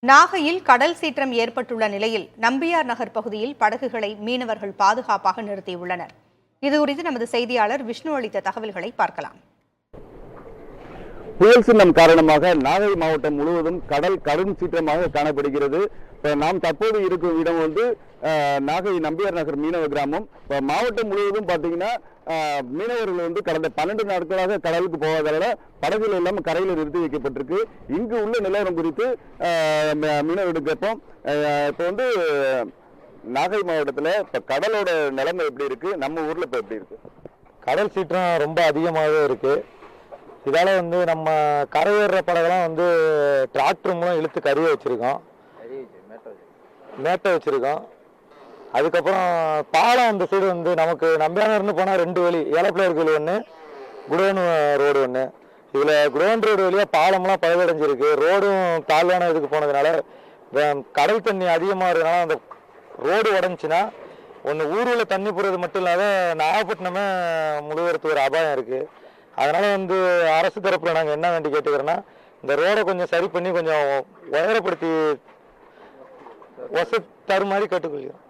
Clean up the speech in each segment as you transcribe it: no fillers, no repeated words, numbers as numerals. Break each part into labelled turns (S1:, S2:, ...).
S1: நாகையில் கடல் சீற்றம் ஏற்பட்டுள்ள நிலையில் நம்பியார் நகர் பகுதியில் படகுகளை மீனவர்கள் பாதுகாப்பாக நிறுத்தியுள்ளனர். இதுகுறித்து நமது செய்தியாளர் விஷ்ணு அளித்த தகவல்களை பார்க்கலாம்.
S2: புயல் சின்னம் காரணமாக நாகை மாவட்டம் முழுவதும் கடல் கடும் சீற்றமாக காணப்படுகிறது. நாம் தற்போது இருக்கும் இடம் நாகை நம்பியார் நகர் மீனவ கிராமம். மாவட்டம் முழுவதும் பார்த்தீங்கன்னா மீனவர்கள் கடந்த 12 நாட்களாக கடலுக்கு போவதால படகுகள் எல்லாம் கரையில் நிறுத்தி வைக்கப்பட்டிருக்கு. இங்கு உள்ள நிலவரம் குறித்து மீனவர்களுக்கு கேட்போம். இப்போ நாகை மாவட்டத்தில் இப்போ கடலோட நிலைமை எப்படி இருக்கு, நம்ம ஊர்ல இப்போ எப்படி இருக்கு?
S3: கடல் சீற்றம் ரொம்ப அதிகமாகவே இருக்கு. இதால நம்ம கரையேற படகெல்லாம் டிராக்டர் மூலம் இழுத்து கருவி வச்சிருக்கோம், மேட்டை வச்சிருக்கோம். அதுக்கப்புறம் பாலம் அந்த சைடு நமக்கு நம்பியானர்னு போனால் 2 வழி, ஏலப்பிள்ளையர் கோயில் ஒன்று, குடோன் ரோடு ஒன்று. இதில் குடோன் ரோடு வழியாக பாலம்லாம் பழுதடைஞ்சிருக்கு. ரோடும் தாழ்வான இதுக்கு போனதுனால கடல் தண்ணி அதிகமாகிறதுனால அந்த ரோடு உடஞ்சின்னா ஊரில் தண்ணி போடுறது மட்டும் இல்லாத நாகப்பட்டினமே முழுவதுக்கு ஒரு அபாயம் இருக்குது. அதனால் அரசு தரப்பில் நாங்கள் என்ன வேண்டி கேட்டுக்கிறோன்னா, இந்த ரோடை கொஞ்சம் சரி பண்ணி கொஞ்சம் உயரப்படுத்தி வசதி தருமாறி கேட்டுக்கொள்கிறோம்.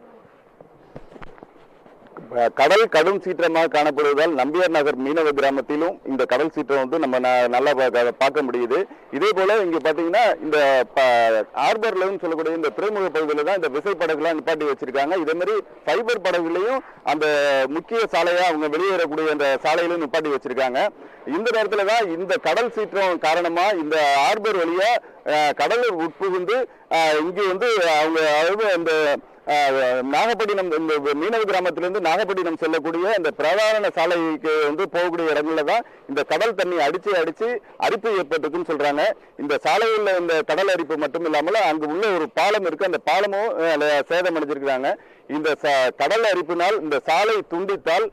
S2: கடல் கடும் சீற்றமாக காணப்படுவதால் நம்பியார் நகர் மீனவ கிராமத்திலும் இந்த கடல் சீற்றம் நம்ம நல்லா பார்க்க முடியுது. இதே போல இங்க பாத்தீங்கன்னா இந்த ஹார்பர்ல சொல்லக்கூடிய இந்த துறைமுக பகுதியில தான் இந்த விசை படகுலாம் நிப்பாட்டி வச்சிருக்காங்க. இதே மாதிரி ஃபைபர் படகுலையும் அந்த முக்கிய சாலையா அவங்க வெளியேறக்கூடிய அந்த சாலையிலும் நிப்பாட்டி வச்சிருக்காங்க. இந்த நேரத்துல தான் இந்த கடல் சீற்றம் காரணமா இந்த ஹார்பர் வழியா கடலூர் உட்புகுந்து இங்கு அவங்க அந்த நாகப்பட்டினம் இந்த மீனவ கிராமத்திலிருந்து நாகப்பட்டினம் செல்லக்கூடிய இந்த பிரதான சாலைக்கு போகக்கூடிய இடங்கள்ல தான் இந்த கடல் தண்ணி அடிச்சு அரிப்பு ஏற்பட்டிருக்குன்னு சொல்றாங்க. இந்த சாலையில் இந்த கடல் அரிப்பு மட்டும் இல்லாமல் அங்கு உள்ள ஒரு பாலம் இருக்கு, அந்த பாலமும் சேதம் அடைஞ்சிருக்கிறாங்க. இந்த கடல் அரிப்பினால் இந்த சாலை துண்டித்தால்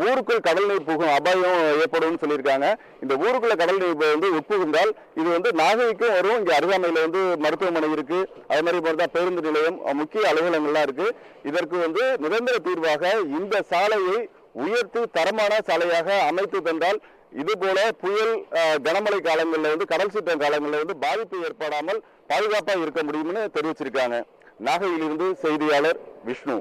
S2: ஊருக்குள் கடல் நீர் புகும் அபாயம் ஏற்படும் சொல்லியிருக்காங்க. இந்த ஊருக்குள்ள கடல் நீர் உட்புகுந்தால் இது நாகைக்கும் வரும். இங்க அருகாமையில மருத்துவமனை இருக்கு, அது மாதிரி பேருந்து நிலையம், முக்கிய அலுவலகங்கள்லாம் இருக்கு. இதற்கு நிரந்தர தீர்வாக இந்த சாலையை உயர்த்தி தரமான சாலையாக அமைத்து தந்தால் இது போல புயல் கனமழை காலங்களில் கடல் சீற்றம் காலங்களில் பாதிப்பு ஏற்படாமல் பாதுகாப்பாக இருக்க முடியும்னு தெரிவிச்சிருக்காங்க. நாகையிலிருந்து செய்தியாளர் விஷ்ணு.